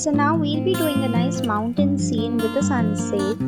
So now we'll be doing a nice mountain scene with a sunset.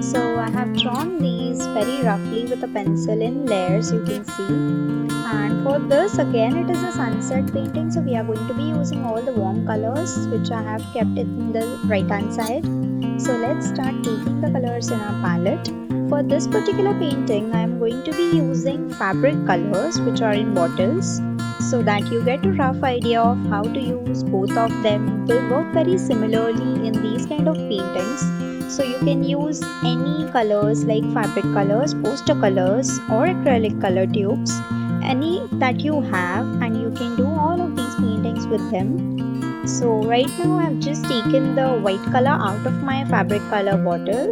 So I have drawn these very roughly with a pencil in layers, you can see. And for this again it is a sunset painting, so we are going to be using all the warm colors which I have kept in the right hand side. So let's start taking the colors in our palette. For this particular painting I am going to be using fabric colors which are in bottles, so that you get a rough idea of how to use both of them. They work very similarly in these kind of paintings. So you can use any colors like fabric colors, poster colors or acrylic color tubes, any that you have, and you can do all of these paintings with them. So right now I've just taken the white color out of my fabric color bottle.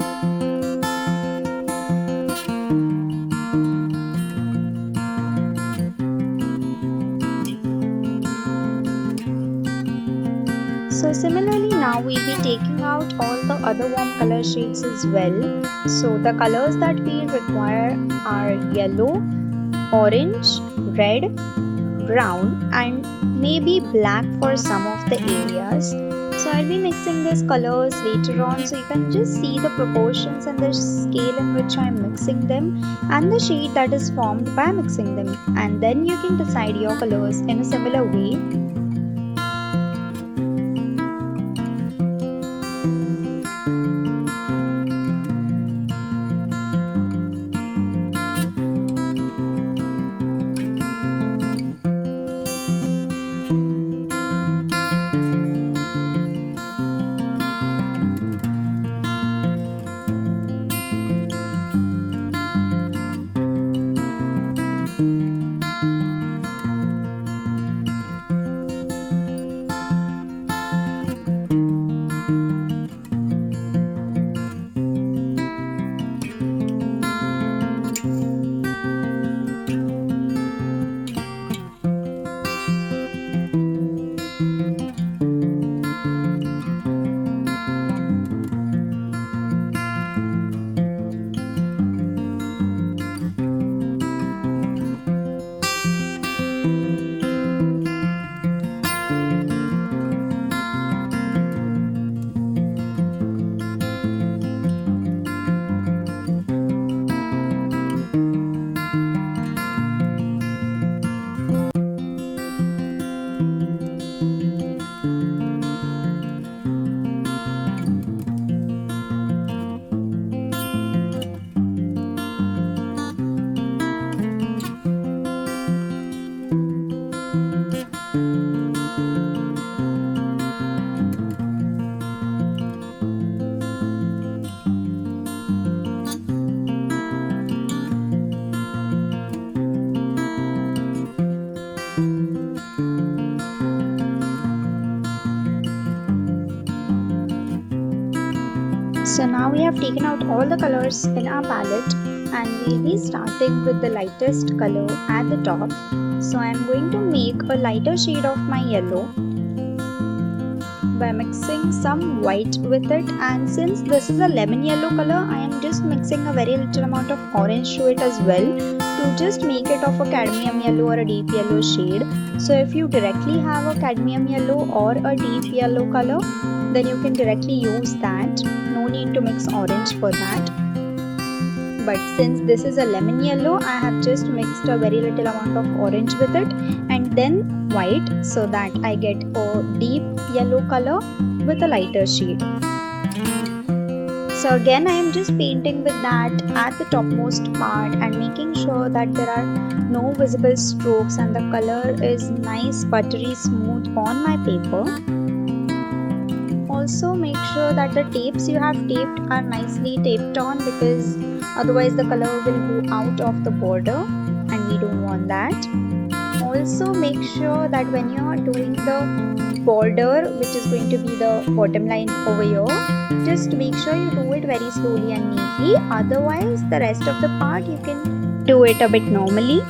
So similarly now we'll be taking out all the other warm color shades as well. So the colors that we require are yellow, orange, red, brown and maybe black for some of the areas. So I'll be mixing these colors later on, so you can just see the proportions and the scale in which I'm mixing them and the shade that is formed by mixing them, and then you can decide your colors in a similar way. So now we have taken out all the colors in our palette and we'll be starting with the lightest color at the top. So I am going to make a lighter shade of my yellow by mixing some white with it, and since this is a lemon yellow color, I am just mixing a very little amount of orange to it as well to just make it of a cadmium yellow or a deep yellow shade. So if you directly have a cadmium yellow or a deep yellow color, then you can directly use that. No need to mix orange for that. But since this is a lemon yellow, I have just mixed a very little amount of orange with it and then white, so that I get a deep yellow color with a lighter shade. So again I am just painting with that at the topmost part and making sure that there are no visible strokes and the color is nice buttery smooth on my paper. Also make sure that the tapes you have taped are nicely taped on, because otherwise the color will go out of the border and we don't want that. Also make sure that when you are doing the border, which is going to be the bottom line over here, just make sure you do it very slowly and neatly. Otherwise the rest of the part you can do it a bit normally.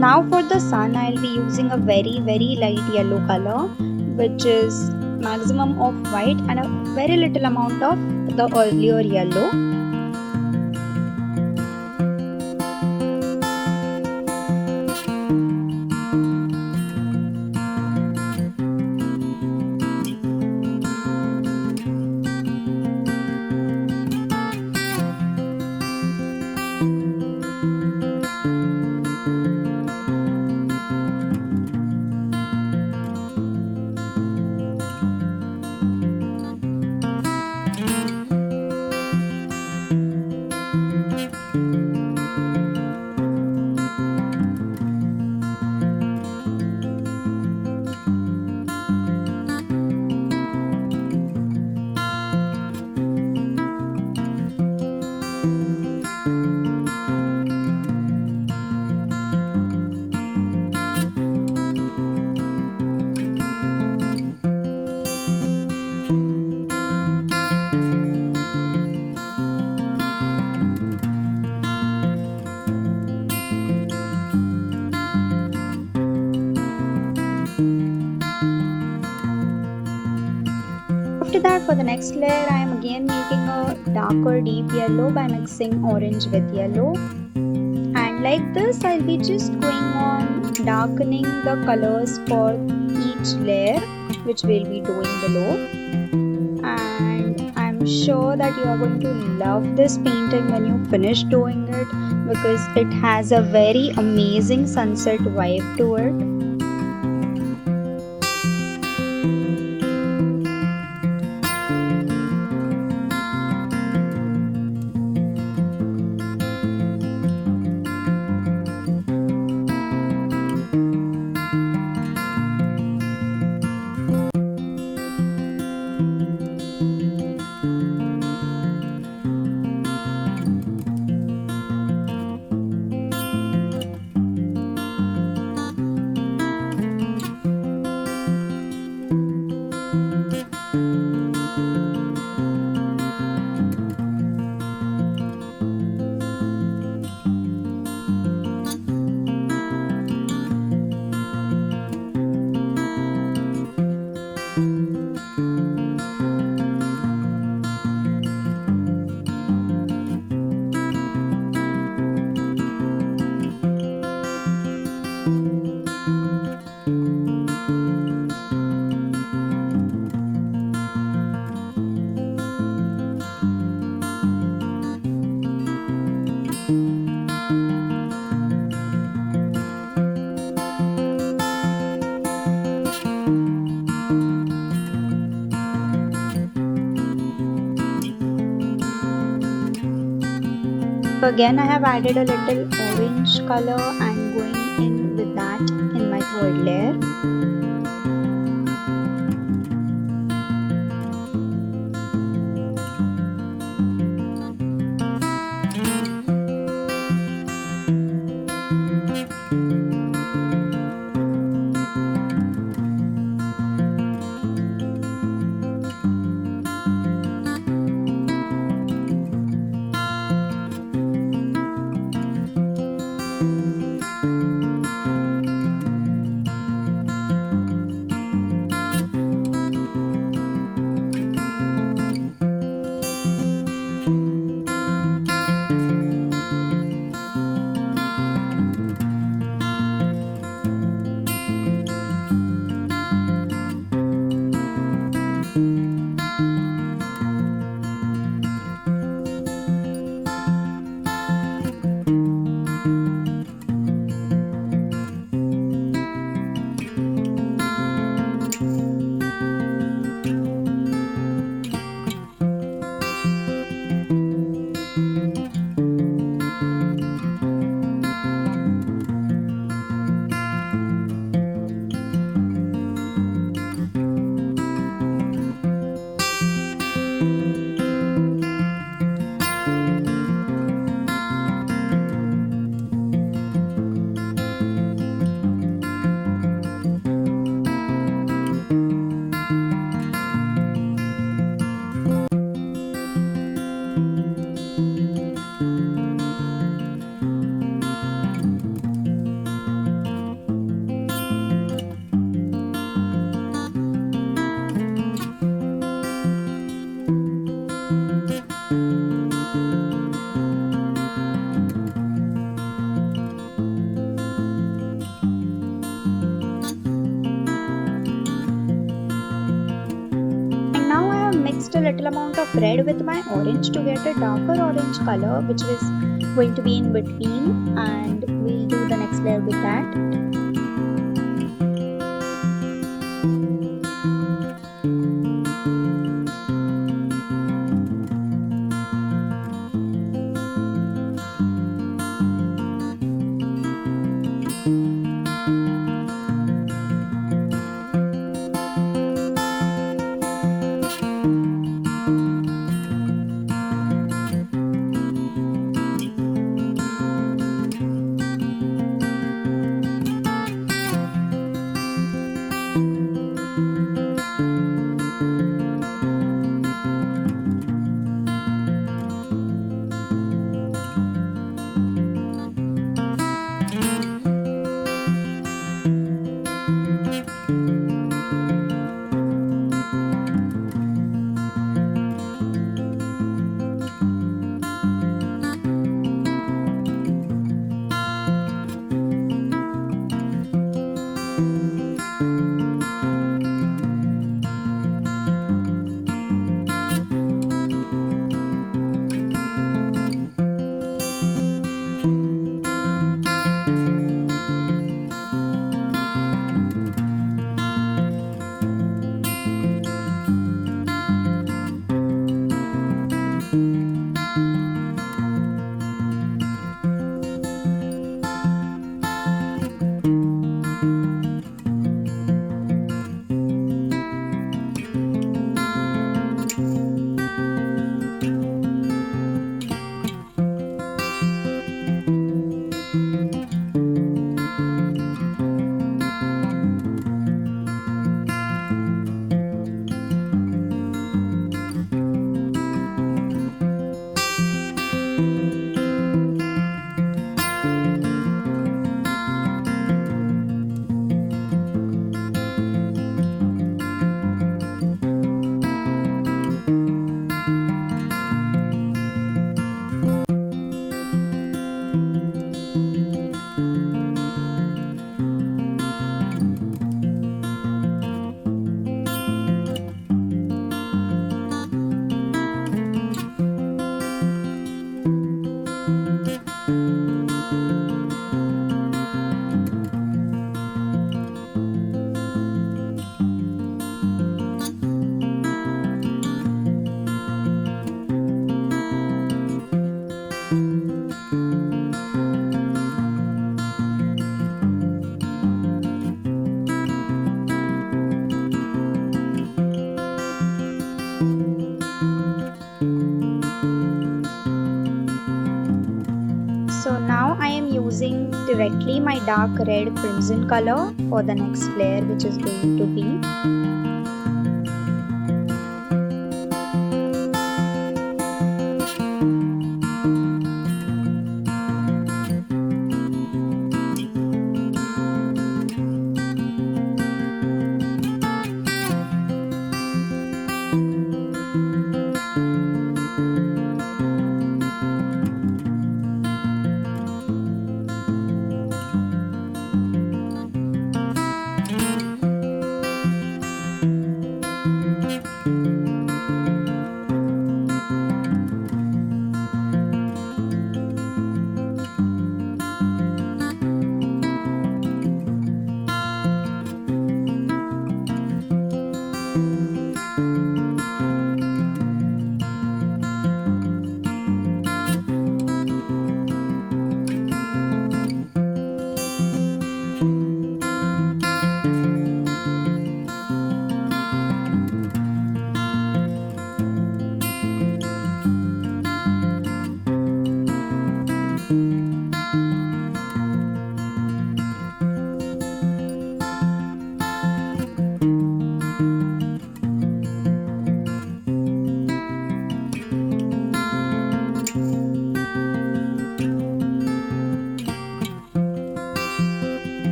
Now for the sun, I'll be using a very light yellow color, which is maximum of white and a very little amount of the earlier yellow. After that, for the next layer, I am again making a darker deep yellow by mixing orange with yellow. And like this, I'll be just going on darkening the colors for each layer, which we'll be doing below. And I'm sure that you are going to love this painting when you finish doing it, because it has a very amazing sunset vibe to it. Again, I have added a little orange color and going in with that in my third layer. of red with my orange to get a darker orange color, which is going to be in between, and we'll do the next layer with that. So now I am using directly my dark red crimson color for the next layer, which is going to be.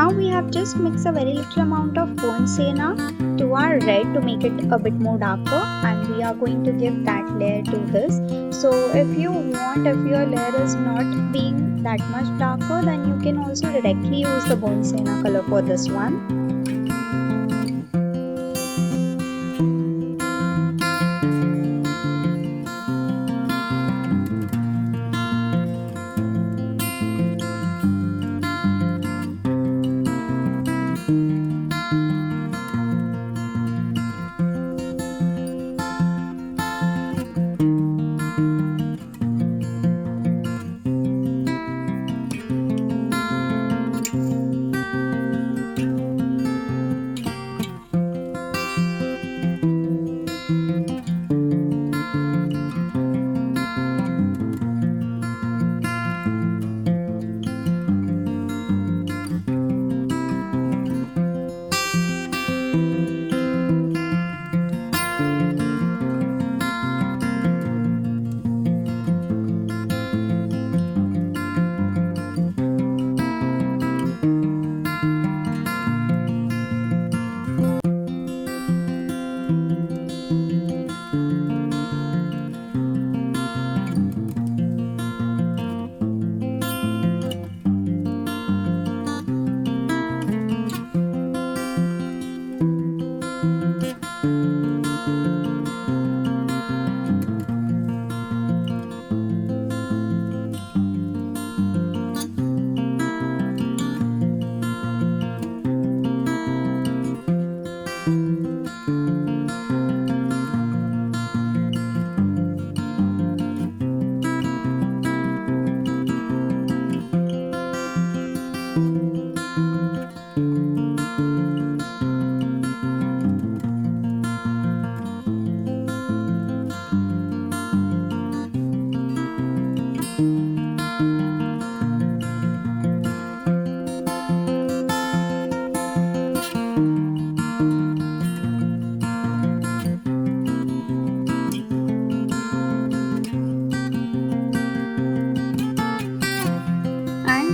Now we have just mixed a very little amount of burnt sienna to our red to make it a bit more darker, and we are going to give that layer to this. So if you want, if your layer is not being that much darker, then you can also directly use the burnt sienna color for this one.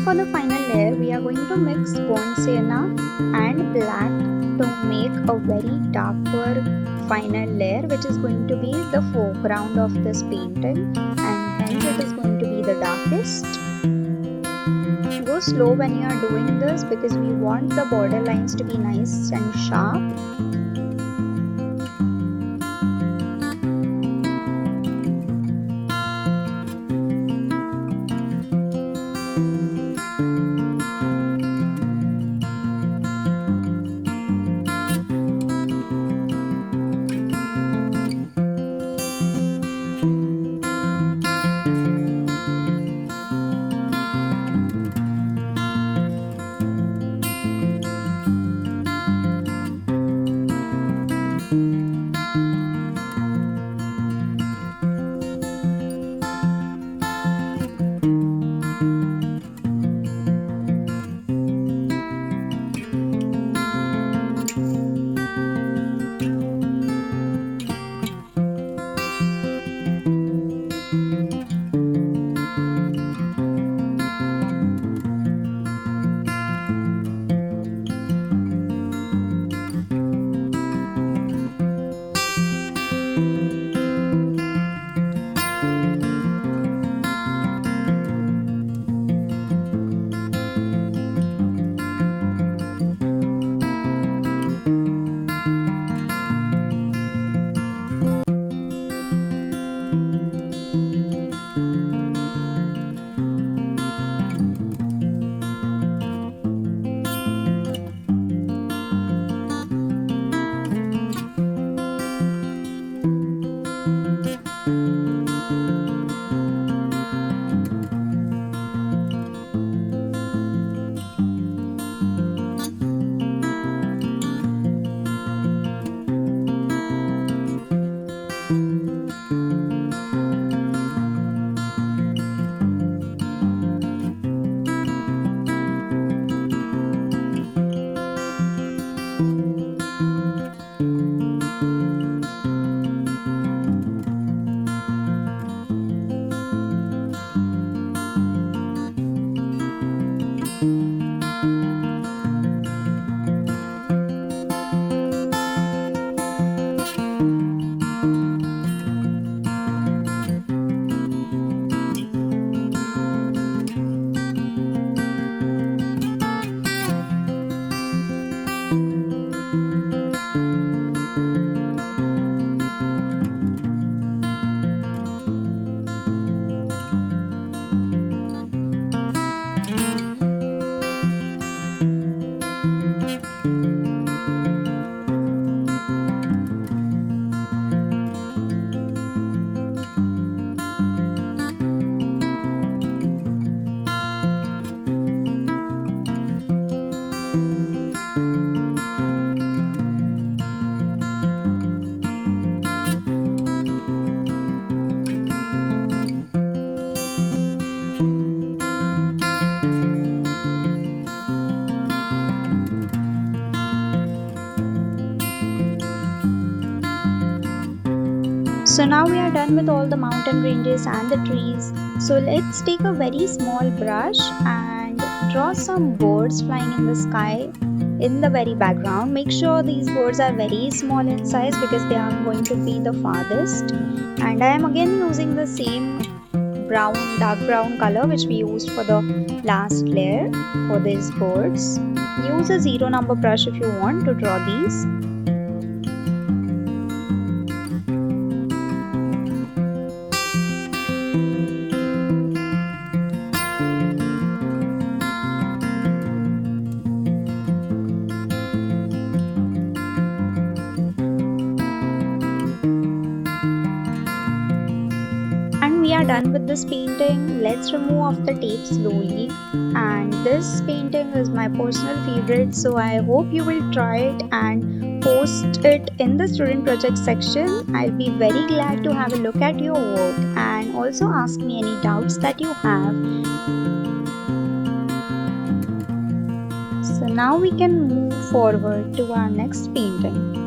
For the final layer, we are going to mix burnt sienna and black to make a very darker final layer, which is going to be the foreground of this painting, and hence it is going to be the darkest. Go slow when you are doing this because we want the border lines to be nice and sharp. So now we are done with all the mountain ranges and the trees. So let's take a very small brush and draw some birds flying in the sky in the very background. Make sure these birds are very small in size because they are going to be the farthest. And I am again using the same dark brown color which we used for the last layer for these birds. Use a 0 number brush if you want to draw these. And we are done with this painting. Let's remove off the tape slowly. And this painting is my personal favorite, so I hope you will try it and post it in the student project section. I'll be very glad to have a look at your work and also ask me any doubts that you have. So now we can move forward to our next painting.